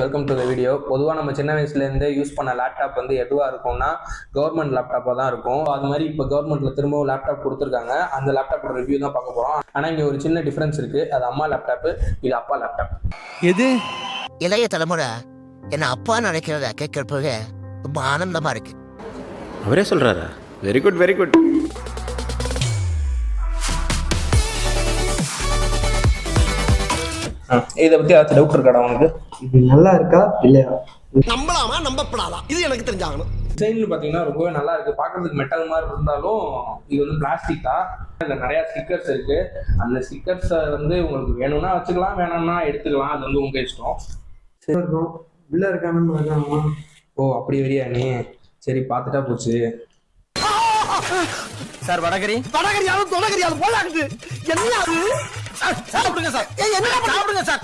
Welcome to the video. பொதுவாக நம்ம சின்ன வயசுலேருந்து யூஸ் பண்ண லேப்டாப் வந்து எதுவாக இருக்கும்னா கவர்மெண்ட் லேப்டாப்பாக தான் இருக்கும். அது மாதிரி இப்போ கவர்மெண்ட்டில் திரும்பவும் லேப்டாப் கொடுத்துருக்காங்க. அந்த லேப்டாப்போட ரிவ்யூ தான் பார்க்க போகிறோம். ஆனால் இங்கே ஒரு சின்ன டிஃப்ரென்ஸ் இருக்குது. அது அம்மா லேப்டாப்பு, இது அப்பா லேப்டாப். எது இளைய தலைமுறை என்ன அப்பா நினைக்கிறத கேட்கறப்பவே ரொம்ப ஆனந்தமா இருக்கு. அவரே சொல்றாரா? Very good very good. இதை பற்றி ஏதாச்சும் டவுட் இருக்காடா உனக்கு? இது நல்லா இருக்கா இல்லையா? நம்பலாமா நம்பப்படாதா இது எனக்கு தெரிஞ்சாகணும். டிசைன் பார்த்தீங்கன்னா ரொம்பவே நல்லா இருக்குது. பார்க்கறதுக்கு மெட்டல் மாதிரி இருந்தாலும் இது வந்து பிளாஸ்டிக் தான். இதில் நிறையா ஸ்டிக்கர்ஸ் இருக்குது. அந்த ஸ்டிக்கர்ஸை வந்து உங்களுக்கு வேணும்னா வச்சுக்கலாம், வேணும்னா எடுத்துக்கலாம். அது வந்து உங்கள் இஷ்டம். சரி இருக்கும். உள்ள இருக்கானு இருக்காமா? ஓ அப்படி வரியா நீ? சரி பார்த்துட்டா போச்சு. சார் வடகரியாலும் தொடகரியாலும் போலாகுது. என்ன அது? சாப்பிடுங்க சார். என்ன சாப்பிடுங்க சார்.